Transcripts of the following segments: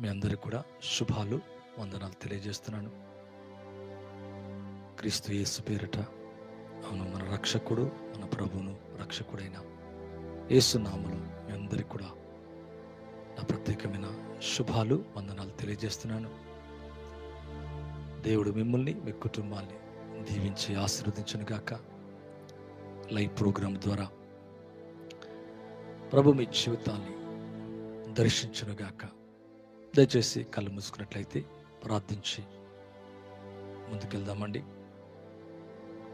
మీ అందరికీ కూడా శుభాలు, వందనాలు తెలియజేస్తున్నాను. క్రీస్తు యేసు పేరిట అవును, మన రక్షకుడు, మన ప్రభువును రక్షకుడైన యేసు నామములో మీ అందరికీ కూడా నా ప్రత్యేకమైన శుభాలు, వందనాలు తెలియజేస్తున్నాను. దేవుడు మిమ్మల్ని, మీ కుటుంబాన్ని దీవించి ఆశీర్వదించును గాక. లైవ్ ప్రోగ్రాం ద్వారా ప్రభు మీ జీవితాన్ని దర్శించును గాక. దయచేసి కళ్ళు మూసుకున్నట్లయితే ప్రార్థించి ముందుకెళ్దామండి.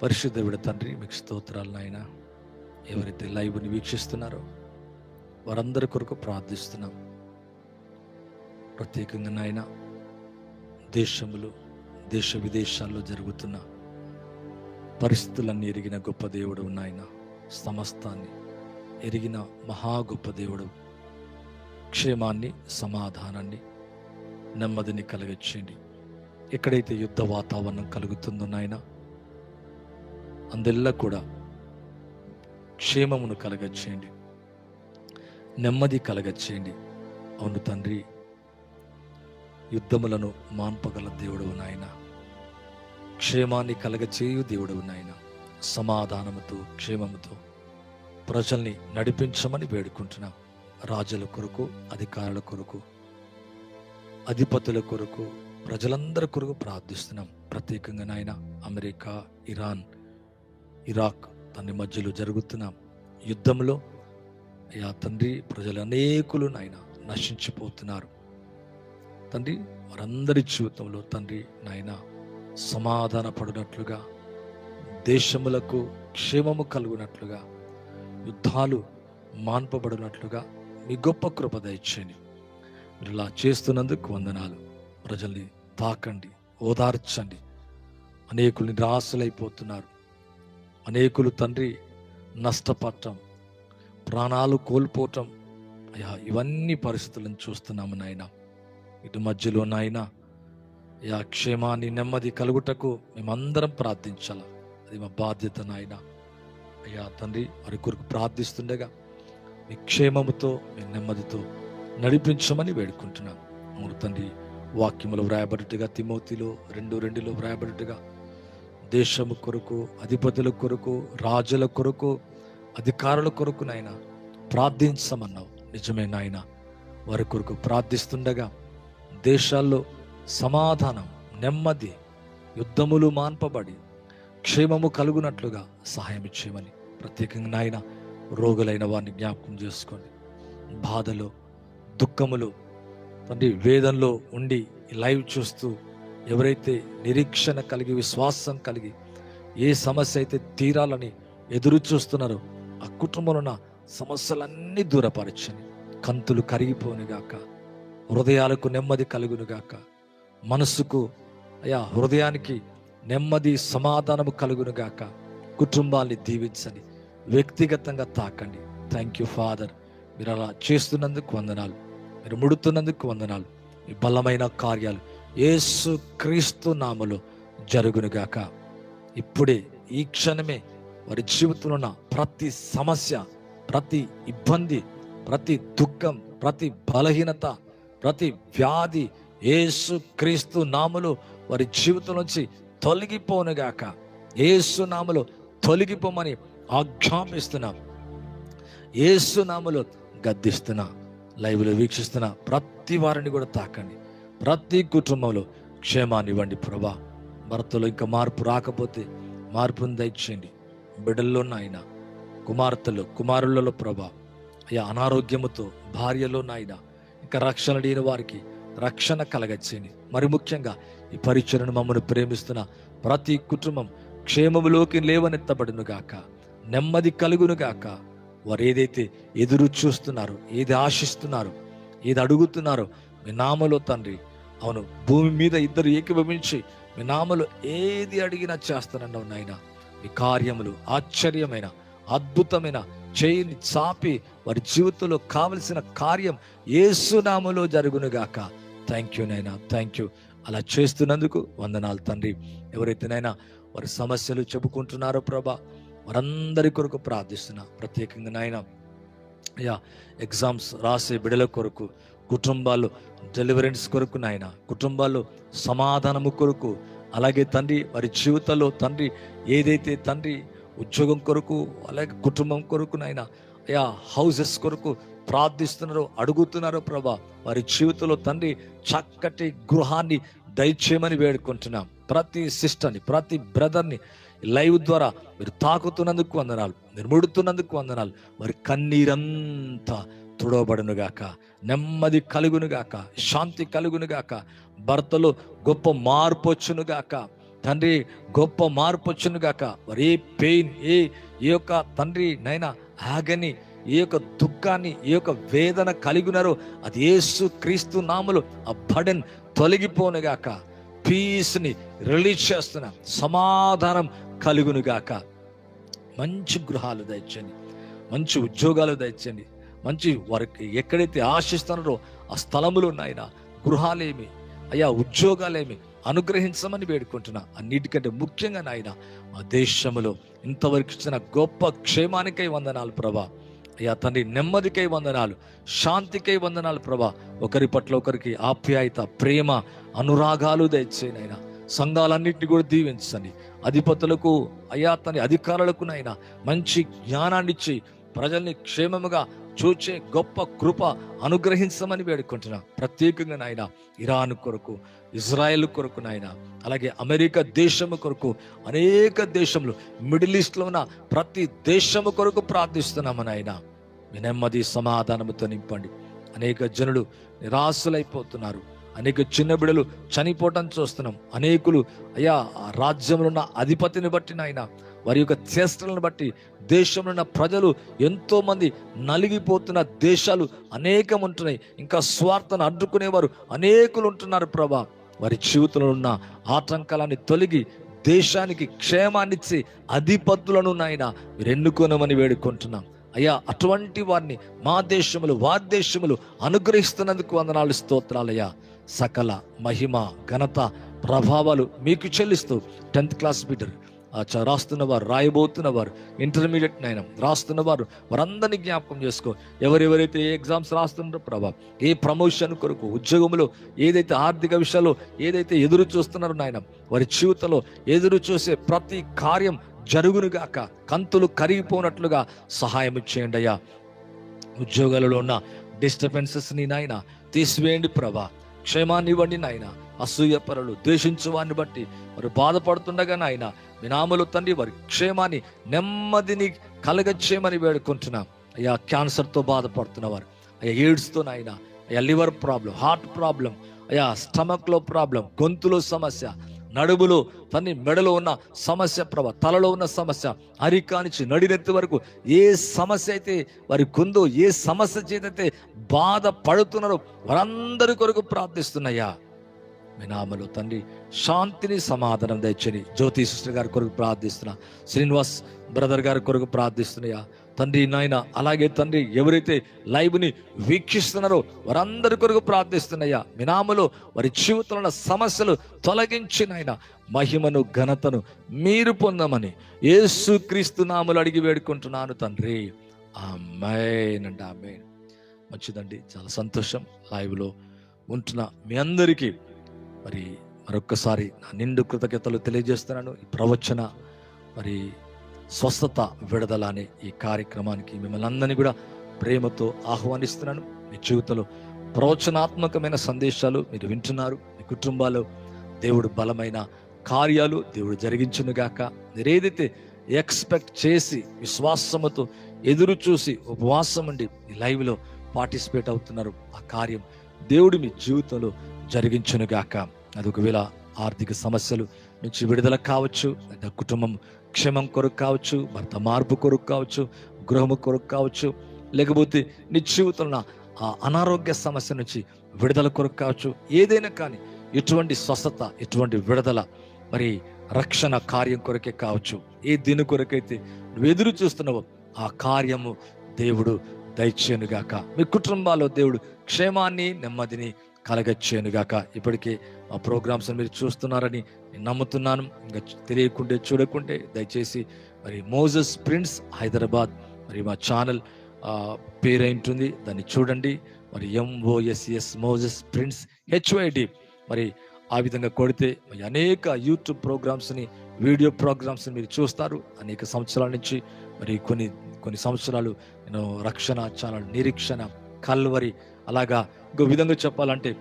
పరిశుద్ధుడ తండ్రి, మీకు స్తోత్రాలు నాయన. ఎవరైతే లైవ్ని వీక్షిస్తున్నారో వారందరి కొరకు ప్రార్థిస్తున్నాం. ప్రత్యేకంగా నాయన, దేశములు, దేశ విదేశాల్లో జరుగుతున్న పరిస్థితులన్నీ ఎరిగిన గొప్ప దేవుడు నాయన. సమస్తాన్ని ఎరిగిన మహా గొప్ప దేవుడు. క్షేమాన్ని, సమాధానాన్ని, నెమ్మదిని కలగచ్చేయండి. ఎక్కడైతే యుద్ధ వాతావరణం కలుగుతుందో నాయన, అందెల్లా కూడా క్షేమమును కలగచ్చేయండి, నెమ్మది కలగచ్చేయండి. అవును తండ్రి, యుద్ధములను మాన్పగల దేవుడవు నాయన, క్షేమాన్ని కలగచేయు దేవుడవు నాయన. సమాధానముతో, క్షేమముతో ప్రజల్ని నడిపించమని వేడుకుంటున్నాం. రాజుల కొరకు, అధికారుల కొరకు, అధిపతుల కొరకు, ప్రజలందరి కొరకు ప్రార్థిస్తున్నాం. ప్రత్యేకంగా నాయన, అమెరికా, ఇరాన్, ఇరాక్ దాని మధ్యలో జరుగుతున్న యుద్ధంలో అయ్యా తండ్రి, ప్రజలు అనేకులు నాయన నశించిపోతున్నారు తండ్రి. వారందరి జీవితంలో తండ్రి నాయన సమాధాన పడినట్లుగా, దేశములకు క్షేమము కలుగునట్లుగా, యుద్ధాలు మాన్పబడినట్లుగా మీ గొప్ప కృప దయచేయండి. మీరు ఇలా చేస్తున్నందుకు వందనాలు. ప్రజల్ని తాకండి, ఓదార్చండి. అనేకులు నిరాశలైపోతున్నారు. అనేకులు తండ్రి నష్టపడటం, ప్రాణాలు కోల్పోవటం, అయ్యా ఇవన్నీ పరిస్థితులను చూస్తున్నాము నాయన. ఇటు మధ్యలో నాయన అయ్యా క్షేమాన్ని, నెమ్మది కలుగుటకు మేమందరం ప్రార్థించాల. అది మా బాధ్యత నాయన. అయ్యా తండ్రి, వారి కొరకు ప్రార్థిస్తుండగా మీ క్షేమముతో, మీ నెమ్మదితో నడిపించమని వేడుకుంటున్నాం. మూడు తండ్రి, వాక్యములో వ్రాయబడినట్టుగా, తిమోతిలో 2:2 వ్రాయబడినట్టుగా దేశము కొరకు, అధిపతుల కొరకు, రాజుల కొరకు, అధికారుల కొరకు నాయన ప్రార్థించమన్నావు. నిజమే నాయన. వారి కొరకు ప్రార్థిస్తుండగా దేశాల్లో సమాధానం, నెమ్మది, యుద్ధములు మాన్పబడి క్షేమము కలుగునట్లుగా సహాయం ఇచ్చేయమని ప్రత్యేకంగా నాయన, రోగులైన వారిని జ్ఞాపకం చేసుకోండి. బాధలో, దుఃఖములో తండ్రి, వేదనలో ఉండి లైవ్ చూస్తూ ఎవరైతే నిరీక్షణ కలిగి, విశ్వాసం కలిగి ఏ సమస్య అయితే తీరాలని ఎదురు చూస్తున్నారో ఆ కుటుంబంలో ఉన్న సమస్యలన్నీ దూరపరచని, కంతులు కరిగిపోనుగాక, హృదయాలకు నెమ్మది కలుగునుగాక, మనసుకు అయా హృదయానికి నెమ్మది, సమాధానము కలుగునుగాక. కుటుంబాన్ని దీవించండి, వ్యక్తిగతంగా తాకండి. Thank you father. మీరు అలా చేస్తున్నందుకు వందనాలు, మీరు ముడుతున్నందుకు వందనాలు. మీ బలమైన కార్యాలు యేసు క్రీస్తు నామములో జరుగునుగాక. ఇప్పుడే, ఈ క్షణమే వారి జీవితంలో ఉన్న ప్రతి సమస్య, ప్రతి ఇబ్బంది, ప్రతి దుఃఖం, ప్రతి బలహీనత, ప్రతి వ్యాధి యేసు క్రీస్తు నామములో వారి జీవితం నుంచి తొలగిపోనుగాక. యేసు నామములో తొలగిపోమని ఆజ్ఞాపిస్తున్నాం. యేసు నామములో గద్దిస్తున్నా. లైవ్లో వీక్షిస్తున్న ప్రతి వారిని కూడా తాకండి. ప్రతి కుటుంబంలో క్షేమాన్ని ఇవ్వండి ప్రభా. భర్తలో ఇంకా మార్పు రాకపోతే మార్పును దయచేయండి. బిడ్డల్లో నాయన, కుమార్తెలు, కుమారులలో ప్రభా, అయ్యా అనారోగ్యముతో భార్యలో నాయన ఇంకా రక్షణ లేని వారికి రక్షణ కలగచ్చేయండి. మరి ముఖ్యంగా ఈ పరిచయను మమ్మల్ని ప్రేమిస్తున్న ప్రతి కుటుంబం క్షేమములోకి లేవనెత్తబడును గాక, నెమ్మది కలుగును గాక. వారు ఏదైతే ఎదురు చూస్తున్నారో, ఏది ఆశిస్తున్నారో, ఏది అడుగుతున్నారో మీ నామలో తండ్రి, అవును, భూమి మీద ఇద్దరు ఏకీభవించి మీ నామలో ఏది అడిగినా చేస్తానన్నావు నాయన. మీ కార్యములు ఆశ్చర్యమైన, అద్భుతమైన చేయిని చాపి వారి జీవితంలో కావలసిన కార్యం యేసు నామములో జరుగునుగాక. థ్యాంక్ యూ నైనా, థ్యాంక్ యూ. అలా చేస్తున్నందుకు వందనాలు తండ్రి. ఎవరైతే నైనా వారి సమస్యలు చెప్పుకుంటున్నారో ప్రభా, వారందరి కొరకు ప్రార్థిస్తున్నా. ప్రత్యేకంగా నాయన అయ్యా ఎగ్జామ్స్ రాసే బిడ్డల కొరకు, కుటుంబాల్లో డెలివరెన్స్ కొరకు నాయన, కుటుంబాల్లో సమాధానము కొరకు, అలాగే తండ్రి వారి జీవితంలో తండ్రి ఏదైతే తండ్రి ఉద్యోగం కొరకు, అలాగే కుటుంబం కొరకు నాయన, అయా హౌసెస్ కొరకు ప్రార్థిస్తున్నారో, అడుగుతున్నారో ప్రభా, వారి జీవితంలో తండ్రి చక్కటి గృహాన్ని దయచేయమని వేడుకుంటున్నాం. ప్రతి సిస్టర్ని, ప్రతి బ్రదర్ని లైవ్ ద్వారా మీరు తాకుతున్నందుకు వందనాలు, మీరు ముడుతున్నందుకు వందనాలు. వారి కన్నీరంతా తుడవబడునుగాక, నెమ్మది కలుగునుగాక, శాంతి కలుగునుగాక, భర్తలో గొప్ప మార్పు వచ్చునుగాక తండ్రి, గొప్ప మార్పు వచ్చునుగాక. వారి ఏ పెయిన్, ఏ యొక్క తండ్రి నైనా ఆగని, ఏ యొక్క దుఃఖాన్ని, ఏ యొక్క వేదన కలిగినారో అది యేసు క్రీస్తు నామములో ఆ బర్డెన్ తొలగిపోనుగాక. పీస్ని రిలీజ్ చేస్తున్నా, సమాధానం కలుగునుగాక. మంచి గృహాలు దయచేయండి, మంచి ఉద్యోగాలు దయచేయండి, మంచి వారికి ఎక్కడైతే ఆశిస్తున్నారో ఆ స్థలములు నాయన, గృహాలేమి అయ్యా, ఉద్యోగాలేమి అనుగ్రహించమని వేడుకుంటున్నా. అన్నిటికంటే ముఖ్యంగా నాయన మా దేశంలో ఇంతవరకు ఇచ్చిన గొప్ప క్షేమానికై వందనాలు ప్రభా. అయ్యా తండ్రి, నెమ్మదికై వందనాలు, శాంతికై వందనాలు ప్రభా. ఒకరి పట్ల ఒకరికి ఆప్యాయత, ప్రేమ, అనురాగాలు దయచేయనైనా. సంఘాలన్నింటినీ కూడా దీవించండి. అధిపతులకు అయ్యా తండ్రి, అధికారులకు నైనా మంచి జ్ఞానాన్ని ఇచ్చి ప్రజల్ని క్షేమముగా చూచే గొప్ప కృప అనుగ్రహించమని వేడుకుంటున్నా. ప్రత్యేకంగా నాయన ఇరాన్ కొరకు, ఇజ్రాయెల్ కొరకు నాయన, అలాగే అమెరికా దేశము కొరకు, అనేక దేశంలో, మిడిల్ ఈస్ట్లో ఉన్న ప్రతి దేశము కొరకు ప్రార్థిస్తున్నాము నాయన. మీ నెమ్మది సమాధానముతో నింపండి. అనేక జనులు నిరాశలైపోతున్నారు, అనేక చిన్న బిడ్డలు చనిపోవటం చూస్తున్నాం. అనేకులు అయ్యా రాజ్యంలో ఉన్న అధిపతిని బట్టి నాయన, వారి యొక్క చేష్టలను బట్టి దేశంలో ఉన్న ప్రజలు ఎంతో మంది నలిగిపోతున్న దేశాలు అనేకం ఉంటున్నాయి. ఇంకా స్వార్థను అడ్డుకునేవారు అనేకులు ఉంటున్నారు ప్రభా. వారి జీవితంలో ఉన్న ఆటంకాలని తొలగి దేశానికి క్షేమాన్నిచ్చి అధిపతులను నాయన మీరు ఎన్నుకోనమని వేడుకుంటున్నాం. అయ్యా అటువంటి వారిని మా దేశములు, వారి దేశములు అనుగ్రహిస్తున్నందుకు వందనాలు, స్తోత్రాలయ్యా. సకల మహిమ, ఘనత, ప్రభావాలు మీకు చెల్లిస్తూ 10th క్లాస్ బిడ్డర్ రాస్తున్నవారు, రాయబోతున్నవారు, ఇంటర్మీడియట్ నైనా రాస్తున్నవారు, వారందరినీ జ్ఞాపకం చేసుకో. ఎవరెవరైతే ఏ ఎగ్జామ్స్ రాస్తున్నారో ప్రభా, ఏ ప్రమోషన్ కొరకు, ఉద్యోగంలో ఏదైతే ఆర్థిక విషయాల్లో ఏదైతే ఎదురు చూస్తున్నారో నాయన, వారి జీవితంలో ఎదురు చూసే ప్రతి కార్యం జరుగునుగాక, కంతులు కరిగిపోనట్లుగా సహాయం చేయండి అయ్యా. ఉద్యోగాలలో ఉన్న డిస్టర్బెన్సెస్ని నాయన తీసివేయండి ప్రభా. క్షేమాన్ని ఇవ్వండి నాయన. అసూయ పరులు, ద్వేషించు వారిని బట్టి వారు బాధపడుతుండగా నాయన మీ నామములో తండ్రి వారి క్షేమాన్ని, నెమ్మదిని కలగచేయమని వేడుకుంటున్నాం అయ్యా. క్యాన్సర్తో బాధపడుతున్నవారు, అయ్యా ఎయిడ్స్తో నాయన, అయ్యా లివర్ ప్రాబ్లం, హార్ట్ ప్రాబ్లం, అయ్యా స్టమక్లో ప్రాబ్లం, గొంతులో సమస్య, నడుములో తన్ని మెడలో ఉన్న సమస్య ప్రభా, తలలో ఉన్న సమస్య, అరికానించి నడినెత్తి వరకు ఏ సమస్య అయితే వారికి ఉందో, ఏ సమస్య చేతైతే బాధపడుతున్నారో వారందరి కొరకు ప్రార్థిస్తున్నాయా. మీ నామములో తండ్రి శాంతిని, సమాధానం దయచేయండి. జ్యోతి సిస్టర్ గారి కొరకు ప్రార్థిస్తున్నా, శ్రీనివాస్ బ్రదర్ గారి కొరకు ప్రార్థిస్తున్నాయా తండ్రి నాయన. అలాగే తండ్రి ఎవరైతే లైవ్ని వీక్షిస్తున్నారో వారందరి కొరకు ప్రార్థిస్తున్నాయా. మీ నామములో వారి జీవితంలో ఉన్న సమస్యలు తొలగించి నాయన మహిమను, ఘనతను మీరు పొందమని యేసుక్రీస్తు నామములో అడిగి వేడుకుంటున్నాను తండ్రి. ఆమేన్ అండి, ఆమేన్. మంచిదండి, చాలా సంతోషం. లైవ్లో ఉంటున్న మీ అందరికీ మరి మరొక్కసారి నా నిండు కృతజ్ఞతలు తెలియజేస్తున్నాను. ఈ ప్రవచన మరి స్వస్థత, విడుదల అనే ఈ కార్యక్రమానికి మిమ్మల్ని అందరినీ కూడా ప్రేమతో ఆహ్వానిస్తున్నాను. మీ జీవితంలో ప్రవచనాత్మకమైన సందేశాలు మీరు వింటున్నారు. మీ కుటుంబాల్లో దేవుడు బలమైన కార్యాలు దేవుడు జరిగించునుగాక. మీరు ఏదైతే ఎక్స్పెక్ట్ చేసి విశ్వాసముతో ఎదురు చూసి ఉపవాసం ఉండి ఈ లైవ్లో పార్టిసిపేట్ అవుతున్నారు, ఆ కార్యం దేవుడు మీ జీవితంలో జరిగించునుగాక. అది ఒకవేళ ఆర్థిక సమస్యలు నుంచి విడుదల కావచ్చు, కుటుంబం క్షేమం కొరకు కావచ్చు, భర్త మార్పు కొరకు కావచ్చు, గృహము కొరకు కావచ్చు, లేకపోతే నీ జీవితంలో ఆ అనారోగ్య సమస్య నుంచి విడుదల కొరకు కావచ్చు. ఏదైనా కానీ ఎటువంటి స్వస్థత, ఎటువంటి విడుదల, మరి రక్షణ కార్యం కొరకే కావచ్చు. ఏ దీని కొరకైతే నువ్వు ఎదురు చూస్తున్నావో ఆ కార్యము దేవుడు దయచేయనుగాక. మీ కుటుంబాల్లో దేవుడు క్షేమాన్ని, నెమ్మదిని కలగచ్చేయనుగాక. ఇప్పటికే ఆ ప్రోగ్రామ్స్ మీరు చూస్తున్నారని నేను నమ్ముతున్నాను. ఇంకా తెలియకుంటే, చూడకుంటే దయచేసి మరి మోజెస్ ప్రిన్స్ హైదరాబాద్ మరి మా ఛానల్ పేరు ఉంటుంది, దాన్ని చూడండి. మరి MOSES మోజెస్ ప్రిన్స్ HYD మరి ఆ విధంగా కొడితే మరి అనేక యూట్యూబ్ ప్రోగ్రామ్స్ని, వీడియో ప్రోగ్రామ్స్ని మీరు చూస్తారు. అనేక సంవత్సరాల నుంచి మరి కొన్ని సంవత్సరాలు నేను రక్షణ ఛానల్, నిరీక్షణ, కల్వరి, అలాగా ఇంకో విధంగా చెప్పాలంటే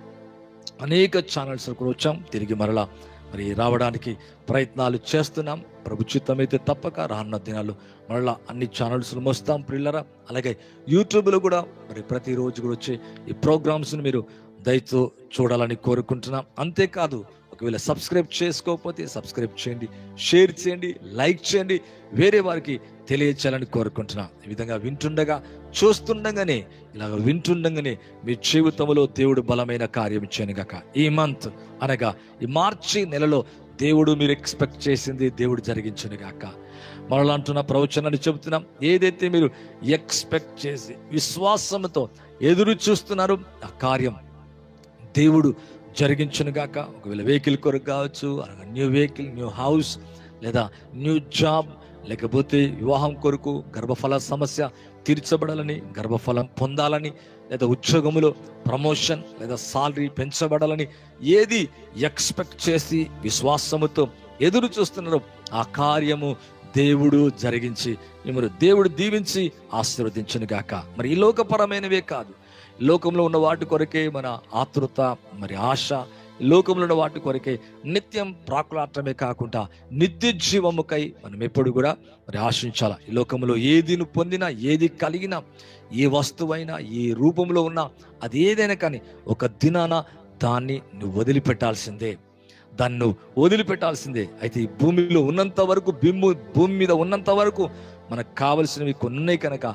అనేక ఛానల్స్ కూడా వచ్చాం. తిరిగి మరలా మరి రావడానికి ప్రయత్నాలు చేస్తున్నాం. ప్రభు చిత్తమైతే తప్పక రానున్న దినాలు మరలా అన్ని ఛానల్స్లో వస్తాం ప్రియులారా. అలాగే యూట్యూబ్లో కూడా మరి ప్రతిరోజు కూడా వచ్చే ఈ ప్రోగ్రామ్స్ని మీరు దయతో చూడాలని కోరుకుంటున్నాం. అంతేకాదు, ఒకవేళ సబ్స్క్రైబ్ చేసుకోకపోతే సబ్స్క్రైబ్ చేయండి, షేర్ చేయండి, లైక్ చేయండి, వేరే వారికి తెలియచేయాలని కోరుకుంటున్నాం. ఈ విధంగా వింటుండగా, చూస్తుండగానే, ఇలాగ వింటుండగానే మీ జీవితంలో దేవుడు బలమైన కార్యం చేయనుగాక. ఈ మంత్ అనగా ఈ మార్చి నెలలో దేవుడు మీరు ఎక్స్పెక్ట్ చేసింది దేవుడు జరిగించునుగాక. మరలా అంటున్న ప్రవచనాన్ని చెబుతున్నాం. ఏదైతే మీరు ఎక్స్పెక్ట్ చేసి విశ్వాసంతో ఎదురు చూస్తున్నారు ఆ కార్యం దేవుడు జరిగించునుగాక. ఒకవేళ వెహికల్ కొరకు కావచ్చు, న్యూ వెహికల్, న్యూ హౌస్, లేదా న్యూ జాబ్, లేకపోతే వివాహం కొరకు, గర్భఫల సమస్య తీర్చబడాలని, గర్భఫలం పొందాలని, లేదా ఉద్యోగంలో ప్రమోషన్ లేదా సాలరీ పెంచబడాలని, ఏది ఎక్స్పెక్ట్ చేసి విశ్వాసముతో ఎదురు చూస్తున్నారో ఆ కార్యము దేవుడు జరిగించి మిమ్మల్ని దేవుడు దీవించి ఆశీర్వదించునుగాక. మరి ఈ లోకపరమైనవే కాదు, లోకంలో ఉన్న వాటి కొరకే మన ఆతృత, మరి ఆశ, లోకంలో ఉన్న వాటి కొరకే నిత్యం ప్రాకులాటమే కాకుండా నిత్య జీవముకై మనం ఎప్పుడు కూడా మరి ఆశించాలి. ఈ లోకంలో ఏది నువ్వు పొందినా, ఏది కలిగినా, ఏ వస్తువైనా, ఏ రూపంలో ఉన్నా, అది ఏదైనా కానీ ఒక దినాన దాన్ని నువ్వు వదిలిపెట్టాల్సిందే, దాన్ని నువ్వు వదిలిపెట్టాల్సిందే. అయితే ఈ భూమిలో ఉన్నంత వరకు, భూమి మీద ఉన్నంత వరకు మనకు కావలసినవి కొన్ని ఉన్నాయి కనుక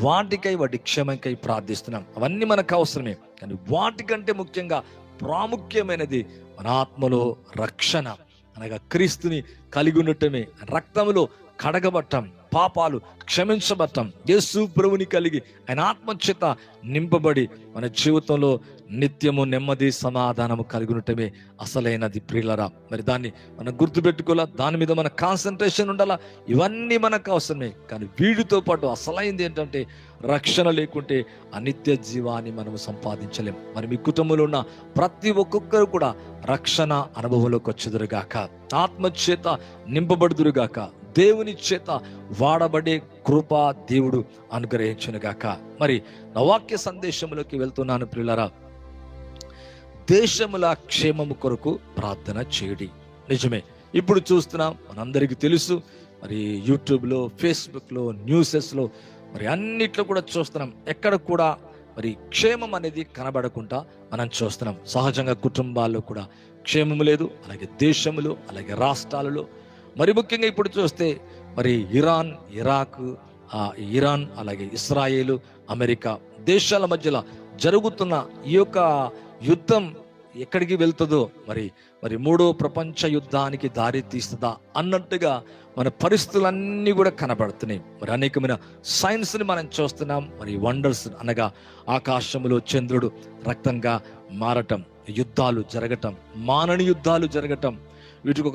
వాటి క్షేమంకై ప్రార్థిస్తున్నాం. అవన్నీ మనకు అవసరమే, కానీ వాటికంటే ముఖ్యంగా ప్రాముఖ్యమైనది మన ఆత్మలో రక్షణ అనగా క్రీస్తుని కలిగి ఉండటమే, రక్తములో కడగబట్టం, పాపాలు క్షమించబట్టం, యేసు ప్రభుని కలిగి ఆయన ఆత్మచేత నింపబడి మన జీవితంలో నిత్యము నెమ్మది సమాధానము కలిగి ఉండటమే అసలైనది ప్రియులరా. మరి దాన్ని మనం గుర్తుపెట్టుకోవాలా, దాని మీద మన కాన్సన్ట్రేషన్ ఉండాలా. ఇవన్నీ మనకు అవసరమే, కానీ వీటితో పాటు అసలైంది ఏంటంటే రక్షణ లేకుంటే ఆ నిత్య జీవాన్ని మనము సంపాదించలేం. మరి మీ కుటుంబంలో ఉన్న ప్రతి ఒక్కొక్కరు కూడా రక్షణ అనుభవంలోకి వచ్చేదురుగాక, ఆత్మచేత నింపబడుదురుగాక, దేవుని చేత వాడబడే కృప దేవుడు అనుగ్రహించునుగాక. మరి నా వాక్య సందేశంలోకి వెళ్తున్నాను ప్రియులారా. దేశముల క్షేమము కొరకు ప్రార్థన చేయడి. నిజమే, ఇప్పుడు చూస్తున్నాం, మనందరికీ తెలుసు, మరి యూట్యూబ్లో, ఫేస్బుక్లో, న్యూసెస్లో, మరి అన్నిట్లో కూడా చూస్తున్నాం. ఎక్కడ కూడా మరి క్షేమం అనేది కనబడకుండా మనం చూస్తున్నాం. సహజంగా కుటుంబాల్లో కూడా క్షేమము లేదు, అలాగే దేశములు, అలాగే రాష్ట్రాలలో, మరి ముఖ్యంగా ఇప్పుడు చూస్తే మరి ఇరాన్, ఇరాక్, ఇరాన్, అలాగే ఇస్రాయేలు, అమెరికా దేశాల మధ్యలో జరుగుతున్న ఈ యొక్క యుద్ధం ఎక్కడికి వెళ్తుందో, మరి మూడో ప్రపంచ యుద్ధానికి దారి తీస్తుందా అన్నట్టుగా మన పరిస్థితులన్నీ కూడా కనబడుతున్నాయి. మరి అనేకమైన సైన్స్ని మనం చూస్తున్నాం. మరి వండర్స్ అనగా ఆకాశంలో చంద్రుడు రక్తంగా మారటం, యుద్ధాలు జరగటం, మానని యుద్ధాలు జరగటం, వీటికి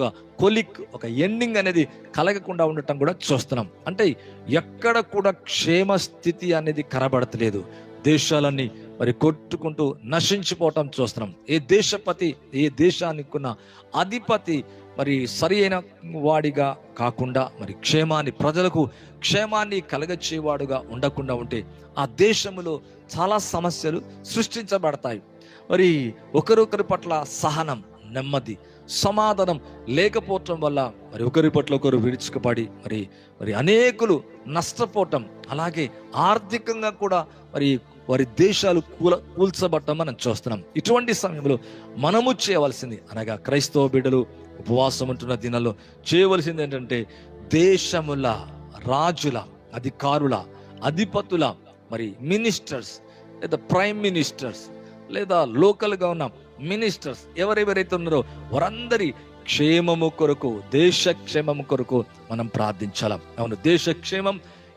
ఒక ఎండింగ్ అనేది కలగకుండా ఉండటం కూడా చూస్తున్నాం. అంటే ఎక్కడ కూడా క్షేమ స్థితి అనేది కనబడతలేదు. దేశాలన్నీ మరి కొట్టుకుంటూ నశించిపోవటం చూస్తున్నాం. ఏ దేశానికి ఉన్న అధిపతి మరి సరి అయిన వాడిగా కాకుండా, మరి ప్రజలకు క్షేమాన్ని కలగచేవాడుగా ఉండకుండా ఉంటే ఆ దేశంలో చాలా సమస్యలు సృష్టించబడతాయి. మరి ఒకరొకరి పట్ల సహనం, నెమ్మది, సమాధానం లేకపోవటం వల్ల మరి ఒకరి పట్ల ఒకరు విరుచుకుపడి మరి అనేకులు నష్టపోవటం, అలాగే ఆర్థికంగా కూడా మరి వారి దేశాలు కూల్చబట్టం మనం చూస్తున్నాం. ఇటువంటి సమయంలో మనము చేయవలసింది అనగా క్రైస్తవ బిడ్డలు ఉపవాసం ఉంటున్న దినాల్లో చేయవలసింది ఏంటంటే దేశముల రాజుల, అధికారుల, అధిపతుల, మరి మినిస్టర్స్ లేదా ప్రైమ్ మినిస్టర్స్ లేదా లోకల్గా ఉన్న మినిస్టర్స్ ఎవరెవరైతే ఉన్నారో వారందరి క్షేమము కొరకు, దేశ క్షేమము కొరకు మనం ప్రార్థించాలి. అవును, దేశ క్షేమం,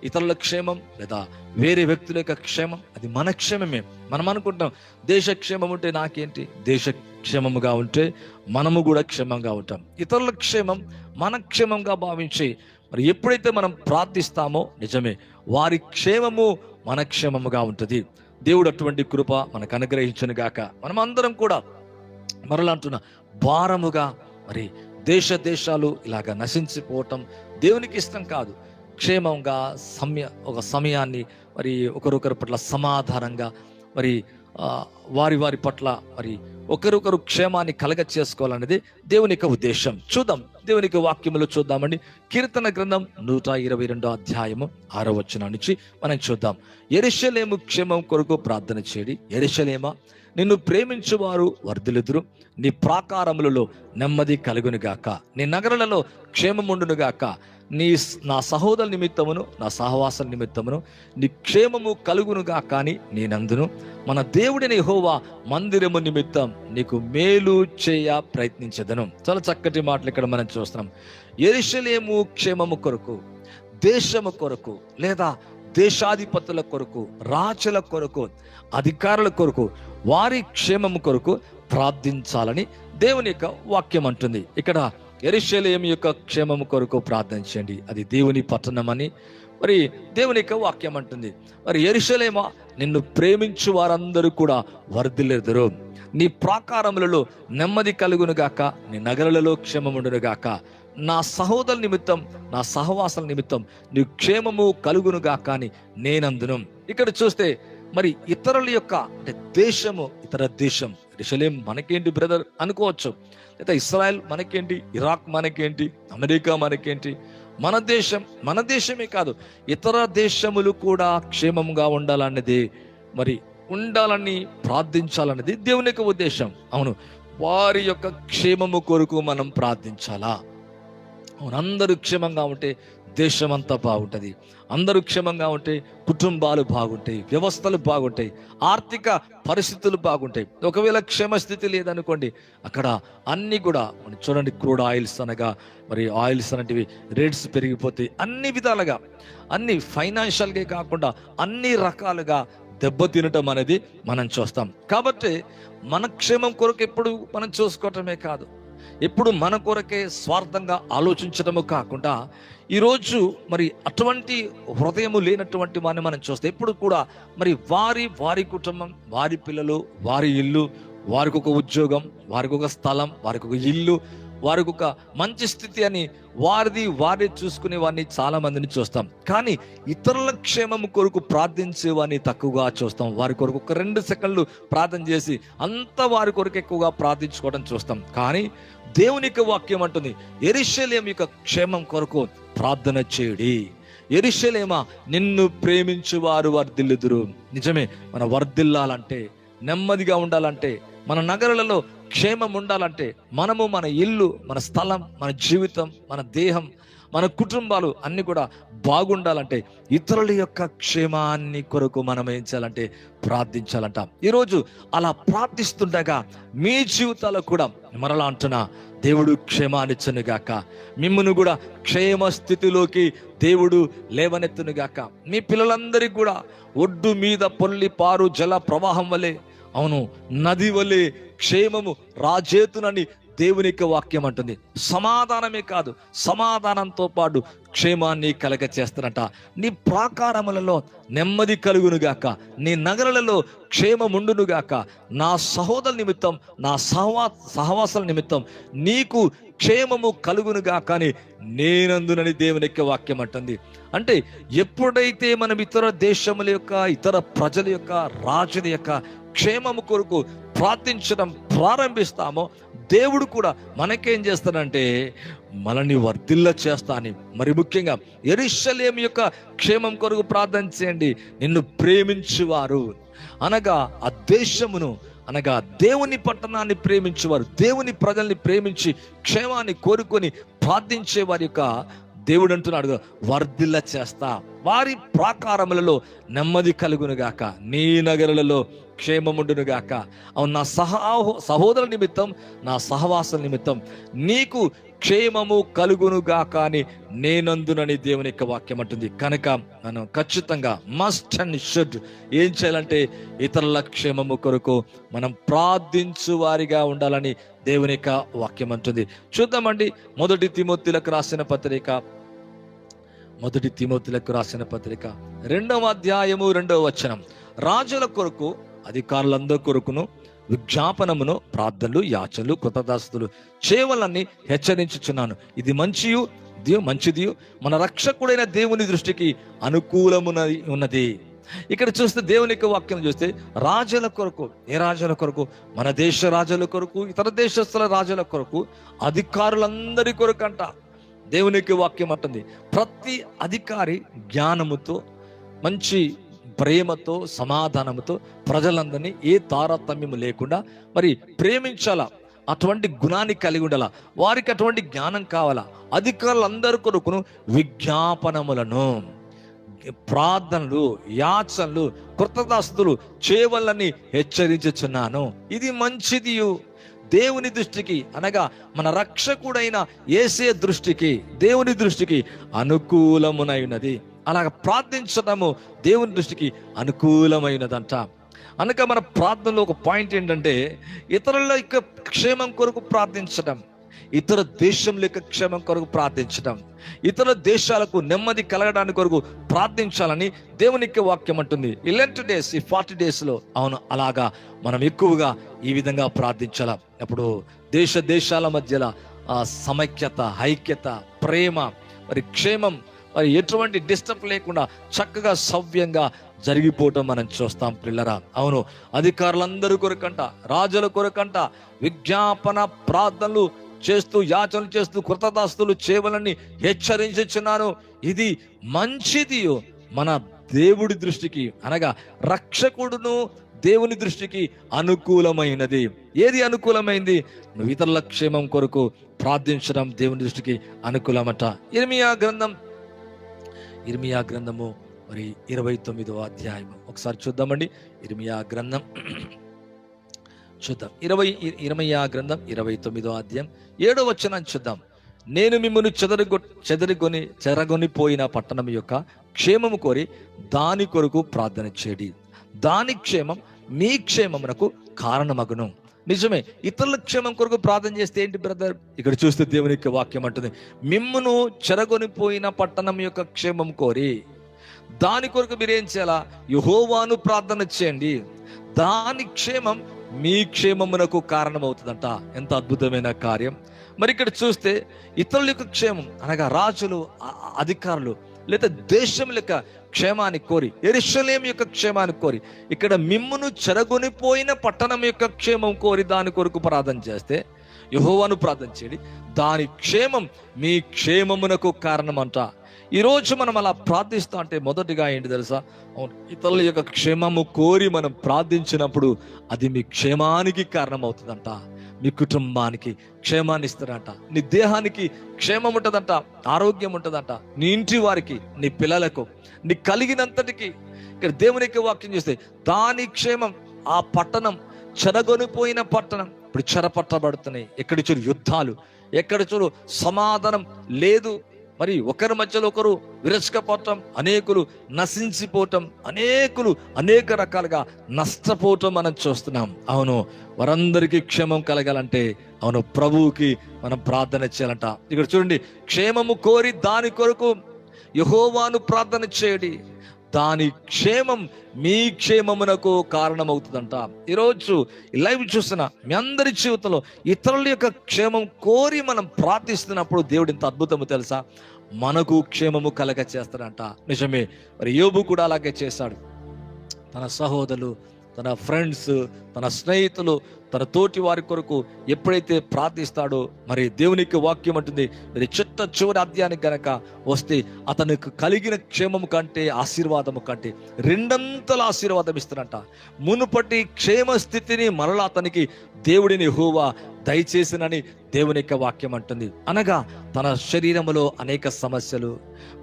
ఇతరుల క్షేమం లేదా వేరే వ్యక్తుల యొక్క క్షేమం అది మన క్షేమమే. మనం అనుకుంటాం దేశ క్షేమం ఉంటే నాకేంటి, దేశ క్షేమముగా ఉంటే మనము కూడా క్షేమంగా ఉంటాం. ఇతరుల క్షేమం మన క్షేమంగా భావించి మరి ఎప్పుడైతే మనం ప్రార్థిస్తామో నిజమే వారి క్షేమము మన క్షేమముగా ఉంటుంది. దేవుడు అటువంటి కృప మనకు అనుగ్రహించును గాక. మనం అందరం కూడా మరలా అంటున్న భారముగా మరి దేశాలు ఇలాగా నశించిపోవటం దేవునికి ఇష్టం కాదు. క్షేమంగా ఒక సమయాన్ని మరి ఒకరొకరి పట్ల సమాధానంగా మరి వారి పట్ల మరి ఒకరొకరు క్షేమాన్ని కలగ చేసుకోవాలనేది దేవుని యొక్క ఉద్దేశం. చూద్దాం, దేవునికి వాక్యములు చూద్దామండి. కీర్తన గ్రంథం 122 అధ్యాయము 6వ వచనం నుంచి మనం చూద్దాం. యెరూషలేము క్షేమం కొరకు ప్రార్థన చేయడి. యెరూషలేమా, నిన్ను ప్రేమించువారు వర్ధిల్లుదురు. నీ ప్రాకారములలో నెమ్మది కలుగునుగాక. నీ నగరాలలో క్షేమముండునుగాక. నా సహోదరు నిమిత్తమును నా సహవాసం నిమిత్తమును నీ క్షేమము కలుగునుగా. కానీ నేనందును మన దేవుడిని యెహోవా మందిరము నిమిత్తం నీకు మేలు చేయ ప్రయత్నించదను. చాలా చక్కటి మాటలు ఇక్కడ మనం చూస్తున్నాం. యెరూషలేము క్షేమము కొరకు, దేశము కొరకు, లేదా దేశాధిపతుల కొరకు, రాజుల కొరకు, అధికారుల కొరకు, వారి క్షేమము కొరకు ప్రార్థించాలని దేవుని యొక్క వాక్యం అంటుంది. ఇక్కడ యెరూషలేము యొక్క క్షేమము కొరకు ప్రార్థించండి, అది దేవుని పట్టణం అని మరి దేవుని యొక్క వాక్యం అంటుంది. మరి యెరూషలేమా, నిన్ను ప్రేమించు వారందరూ కూడా వర్ధిల్లుదురు. నీ ప్రాకారములలో నెమ్మది కలుగునుగాక. నీ నగరాలలో క్షేమముండునుగాక. నా సహోదరు నిమిత్తం నా సహవాసం నిమిత్తం నీ క్షేమము కలుగునుగాక అని నేనందును. ఇక్కడ చూస్తే మరి ఇతరుల యొక్క అంటే దేశము, ఇతర దేశం. యెరూషలేం మనకేంటి బ్రదర్ అనుకోవచ్చు, లేదా ఇస్రాయల్ మనకేంటి, ఇరాక్ మనకేంటి, అమెరికా మనకేంటి. మన దేశమే కాదు, ఇతర దేశములు కూడా క్షేమంగా ఉండాలన్నది మరి ఉండాలని ప్రార్థించాలన్నది దేవుని యొక్క ఉద్దేశం. అవును, వారి యొక్క క్షేమము కొరకు మనం ప్రార్థించాలా. అవును, అందరూ క్షేమంగా ఉంటే దేశం అంతా బాగుంటుంది. అందరూ క్షేమంగా ఉంటే కుటుంబాలు బాగుంటాయి, వ్యవస్థలు బాగుంటాయి, ఆర్థిక పరిస్థితులు బాగుంటాయి. ఒకవేళ క్షేమస్థితి లేదనుకోండి, అక్కడ అన్నీ కూడా మనం చూడండి, క్రూడ్ ఆయిల్స్ అనగా మరి ఆయిల్స్ అనేటివి రేట్స్ పెరిగిపోతాయి. అన్ని విధాలుగా, అన్ని ఫైనాన్షియల్గా కాకుండా అన్ని రకాలుగా దెబ్బతినటం అనేది మనం చూస్తాం. కాబట్టి మన క్షేమం కొరకు ఎప్పుడు మనం చూసుకోవటమే కాదు, ఎప్పుడు మన కొరకే స్వార్థంగా ఆలోచించడము కాకుండా, ఈరోజు మరి అటువంటి హృదయము లేనటువంటి వారిని మనం చూస్తే ఎప్పుడు కూడా మరి వారి కుటుంబం, వారి పిల్లలు, వారి ఇల్లు, వారికి ఒక ఉద్యోగం, వారికి ఒక స్థలం, వారికి ఒక ఇల్లు, వారికి ఒక మంచి స్థితి అని వారి చూసుకునే వారిని చాలా మందిని చూస్తాం. కానీ ఇతరుల క్షేమము కొరకు ప్రార్థించే వారిని తక్కువగా చూస్తాం. వారి కొరకు ఒక 2 సెకండ్లు ప్రార్థన చేసి అంతా వారి కొరకు ఎక్కువగా ప్రార్థించుకోవడం చూస్తాం. కానీ దేవుని యొక్క వాక్యం అంటుంది, యెరూషలేము యొక్క క్షేమం కొరకు ప్రార్థన చేయడి. యెరూషలేమా, నిన్ను ప్రేమించు వారు వర్ధిల్లుదురు. నిజమే, మన వర్ధిల్లాలంటే, నెమ్మదిగా ఉండాలంటే, మన నగరాలలో క్షేమం ఉండాలంటే, మనము మన ఇల్లు, మన స్థలం, మన జీవితం, మన దేహం, మన కుటుంబాలు అన్ని కూడా బాగుండాలంటే, ఇతరుల యొక్క క్షేమాన్ని కొరకు మనం ఏం చేయాలంటే ప్రార్థించాలంట. ఈరోజు అలా ప్రార్థిస్తుండగా మీ జీవితాల్లో కూడా మరలా అంటున్నా, దేవుడు క్షేమాన్నిచ్చునుగాక. మిమ్మును కూడా క్షేమ స్థితిలోకి దేవుడు లేవనెత్తునుగాక. మీ పిల్లలందరికీ కూడా ఒడ్డు మీద పొల్లి పారు జల ప్రవాహం వలె, అవును నది వలె క్షేమము రాజేతునని దేవుని యొక్క వాక్యం అంటుంది. సమాధానమే కాదు, సమాధానంతో పాటు క్షేమాన్ని కలగ చేస్తానంట. నీ ప్రాకారములలో నెమ్మది కలుగునుగాక, నీ నగరాలలో క్షేమముండునుగాక. నా సహోదరు నిమిత్తం, నా సహవాసాల నిమిత్తం నీకు క్షేమము కలుగునుగాక అని నేనందునని దేవుని యొక్క వాక్యం అంటుంది. అంటే ఎప్పుడైతే మనం ఇతర దేశముల యొక్క, ఇతర ప్రజల యొక్క, రాజుల యొక్క క్షేమము కొరకు ప్రార్థించడం ప్రారంభిస్తామో, దేవుడు కూడా మనకేం చేస్తాడంటే మనల్ని వర్ధిల్ల చేస్తా అని. మరి ముఖ్యంగా యెరూషలేము యొక్క క్షేమం కొరకు ప్రార్థన చేయండి. నిన్ను ప్రేమించువారు అనగా ఆ దేశమును, అనగా దేవుని పట్టణాన్ని ప్రేమించేవారు, దేవుని ప్రజల్ని ప్రేమించి క్షేమాన్ని కోరుకొని ప్రార్థించే వారి యొక్క దేవుడు అంటున్నాడు, వర్ధిల్ల చేస్తా. వారి ప్రాకారములలో నెమ్మది కలుగునుగాక, నీ నగరులలో క్షేమముండునుగాక. అవును, నా సహోదరు నిమిత్తం, నా సహవాసం నిమిత్తం నీకు క్షేమము కలుగునుగాక అని నేనందునని దేవుని యొక్క వాక్యం అంటుంది. కనుక మనం ఖచ్చితంగా మస్ట్ అండ్ షుడ్ ఏం చేయాలంటే ఇతరుల క్షేమము కొరకు మనం ప్రార్థించు వారిగా ఉండాలని దేవుని యొక్క వాక్యం అంటుంది. చూద్దామండి, 1 తిమోతిలకు రాసిన పత్రిక 2వ అధ్యాయము 2వ వచనం. రాజుల కొరకు అధికారులందరి కొరకును విజ్ఞాపనమును ప్రార్థనలు యాచనలు కృతదాస్తులు చేయవలని హెచ్చరించుచున్నాను. ఇది మంచిది మన రక్షకుడైన దేవుని దృష్టికి అనుకూలమునది ఉన్నది. ఇక్కడ చూస్తే దేవుని యొక్క వాక్యం చూస్తే రాజుల కొరకు, ఏ రాజుల కొరకు? మన దేశ రాజుల కొరకు, ఇతర దేశస్తుల రాజుల కొరకు, అధికారులందరి కొరకు అంట. దేవుని యొక్క వాక్యం అంటుంది, ప్రతి అధికారి జ్ఞానముతో, మంచి ప్రేమతో, సమాధానముతో ప్రజలందరినీ ఏ తారతమ్యము లేకుండా మరి ప్రేమించాలా, అటువంటి గుణాన్ని కలిగి ఉండాలా, వారికి అటువంటి జ్ఞానం కావాలా. అధికారులందరి కొరకును విజ్ఞాపనములను, ప్రార్థనలు, యాచనలు, కృతదాస్తులు చేయవలని హెచ్చరించుచున్నాను. ఇది మంచిది దేవుని దృష్టికి, అనగా మన రక్షకుడైన యేసే దృష్టికి, దేవుని దృష్టికి అనుకూలమునైనది. అలాగ ప్రార్థించడము దేవుని దృష్టికి అనుకూలమైనదంట. అనక మన ప్రార్థనలో ఒక పాయింట్ ఏంటంటే, ఇతరుల యొక్క క్షేమం కొరకు ప్రార్థించడం, ఇతర దేశంలో యొక్క క్షేమం కొరకు ప్రార్థించడం, ఇతర దేశాలకు నెమ్మది కలగడానికి కొరకు ప్రార్థించాలని దేవుని యొక్క వాక్యం అంటుంది. ఇలాంటి డేస్, ఈ 40 daysలో అవును, అలాగా మనం ఎక్కువగా ఈ విధంగా ప్రార్థించాల. అప్పుడు దేశాల మధ్యలో సమైక్యత, ఐక్యత, ప్రేమ, మరి క్షేమం, మరి ఎటువంటి డిస్టర్బ్ లేకుండా చక్కగా సవ్యంగా జరిగిపోవటం మనం చూస్తాం పిల్లరా. అవును, అధికారులందరి కొరకంట, రాజుల కొరకంట విజ్ఞాపన ప్రార్థనలు చేస్తూ, యాచనలు చేస్తూ, కృతదాస్తులు చేయవలని హెచ్చరించుచున్నాను. ఇది మంచిది మన దేవుడి దృష్టికి, అనగా రక్షకుడును దేవుని దృష్టికి అనుకూలమైనది. ఏది అనుకూలమైంది? నువ్వు ఇతరుల క్షేమం కొరకు ప్రార్థించడం దేవుని దృష్టికి అనుకూలమట. ఇర్మియా గ్రంథము మరి 29వ అధ్యాయము ఒకసారి చూద్దామండి. ఇర్మియా గ్రంథం చూద్దాం. ఇర్మియా గ్రంథం 29వ అధ్యాయం 7వ వచనం చూద్దాం. నేను మిమ్మల్ని చెరగొనిపోయిన పట్టణం యొక్క క్షేమము కోరి దాని కొరకు ప్రార్థన చేయండి. దాని క్షేమం మీ క్షేమమునకు కారణమగును. నిజమే, ఇతరుల క్షేమం కొరకు ప్రార్థన చేస్తే ఏంటి బ్రదర్? ఇక్కడ చూస్తే దేవుని యొక్క వాక్యం అంటుంది, మిమ్మును చెరగొనిపోయిన పట్టణం యొక్క క్షేమం కోరి దాని కొరకు మీరు ఏం చేయాలా? యెహోవాను ప్రార్థన చేయండి. దాని క్షేమం మీ క్షేమమునకు కారణమవుతుందంట. ఎంత అద్భుతమైన కార్యం! మరి ఇక్కడ చూస్తే ఇతరుల యొక్క క్షేమం, అనగా రాజులు, అధికారులు, లేదా దేశం యొక్క క్షేమాన్ని కోరి, యెరూషలేము యొక్క క్షేమాన్ని కోరి, ఇక్కడ మిమ్మును చెరగొనిపోయిన పట్టణం యొక్క క్షేమం కోరి దాని కొరకు ప్రార్థన చేస్తే, యెహోవాను ప్రార్థన చేయండి, దాని క్షేమం మీ క్షేమమునకు కారణం అంట. ఈరోజు మనం అలా ప్రార్థిస్తా అంటే మొదటిగా ఏంటి తెలుసా? ఇతరుల యొక్క క్షేమము కోరి మనం ప్రార్థించినప్పుడు అది మీ క్షేమానికి కారణం అవుతుందంట. మీ కుటుంబానికి క్షేమాన్ని ఇస్తారంట, నీ దేహానికి క్షేమం ఉంటుందంట, ఆరోగ్యం ఉంటుందంట, నీ ఇంటి వారికి, నీ పిల్లలకు, నీ కలిగినంతటికి. ఇక్కడ దేవుని యొక్క వాక్యం చేస్తే దాని క్షేమం, ఆ పట్టణం చెరగొనిపోయిన పట్టణం ఇప్పుడు చెరపట్టబడుతున్నాయి. ఎక్కడి చూడు యుద్ధాలు, ఎక్కడి చూడు సమాధానం లేదు, మరి ఒకరి మధ్యలో ఒకరు విరచకపోవటం, అనేకులు నశించిపోవటం, అనేక రకాలుగా నష్టపోవటం మనం చూస్తున్నాం. అవును, వారందరికీ క్షేమం కలగాలంటే అవును ప్రభువుకి మనం ప్రార్థన చేయాలంట. ఇక్కడ చూడండి, క్షేమము కోరి దాని కొరకు యెహోవాను ప్రార్థన చేయండి, దాని క్షేమం మీ క్షేమమునకు కారణమవుతుందంట. ఈరోజు లైవ్ చూస్తున్న మీ అందరి జీవితంలో ఇతరుల యొక్క క్షేమం కోరి మనం ప్రార్థిస్తున్నప్పుడు దేవుడు ఇంత అద్భుతము తెలుసా, మనకు క్షేమము కలగ చేస్తాడంట. నిజమే, మరి యోబు కూడా అలాగే చేశాడు. తన సహోదరులు, తన ఫ్రెండ్స్, తన స్నేహితులు, తన తోటి వారి కొరకు ఎప్పుడైతే ప్రార్థిస్తాడో, మరి దేవునికి వాక్యం అంటుంది, మరి చివరి అధ్యాయానికి గనక వస్తే అతనికి కలిగిన క్షేమము కంటే, ఆశీర్వాదము కంటే 2 ఆశీర్వాదం ఇస్తాడంట. మునుపటి క్షేమ స్థితిని మరలా అతనికి దేవుడిని యెహోవా దయచేసినని దేవుని యొక్క వాక్యం అంటుంది. అనగా తన శరీరములో అనేక సమస్యలు,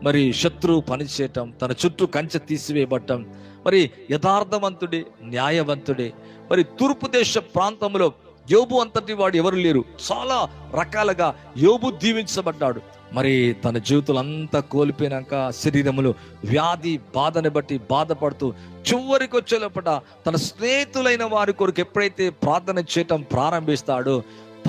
మరి శత్రువు పనిచేయటం, తన చుట్టూ కంచె తీసివేయబడటం, మరి యథార్థవంతుడే, న్యాయవంతుడే, మరి తూర్పు దేశ ప్రాంతంలో యోబు అంతటి వాడు ఎవరు లేరు. చాలా రకాలుగా యోబు దీవించబడ్డాడు. మరి తన జీవితంలో అంతా కోల్పోయినాక శరీరములో వ్యాధి బాధని బట్టి బాధపడుతూ చివరికి వచ్చేలోపట తన స్నేహితులైన వారి కొరకు ఎప్పుడైతే ప్రార్థన చేయటం ప్రారంభిస్తాడో,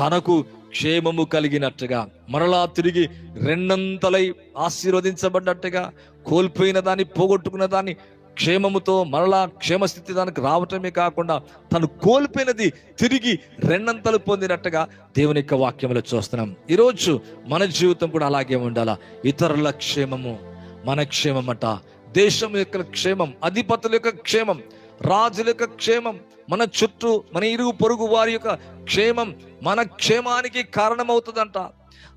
తనకు క్షేమము కలిగినట్టుగా, మరలా తిరిగి 2 ఆశీర్వదించబడ్డట్టుగా, కోల్పోయిన దాన్ని, పోగొట్టుకున్న దాన్ని క్షేమముతో మరలా క్షేమస్థితి దానికి రావటమే కాకుండా తను కోల్పోయినది తిరిగి రెండంతలు పొందినట్టుగా దేవుని యొక్క వాక్యంలో చూస్తున్నాం. ఈరోజు మన జీవితం కూడా అలాగే ఉండాలా. ఇతరుల క్షేమము మన క్షేమమట, దేశం యొక్క క్షేమం, అధిపతుల యొక్క క్షేమం, రాజుల యొక్క క్షేమం, మన చుట్టూ మన ఇరుగు పొరుగు వారి యొక్క క్షేమం మన క్షేమానికి కారణమవుతుందంట.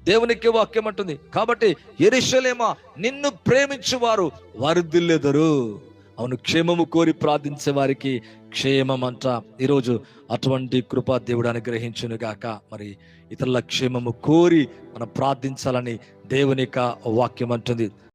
దేవునికి వాక్యం అంటుంది. కాబట్టి యెరూషలేమా, నిన్ను ప్రేమించు వారు వర్ధిల్లెదరు. అవును, క్షేమము కోరి ప్రార్థించే వారికి క్షేమం అంట. ఈరోజు అటువంటి కృప దేవుడు అనుగ్రహించును గాక. మరి ఇతరుల క్షేమము కోరి మనం ప్రార్థించాలని దేవుని యొక్క వాక్యం అంటుంది.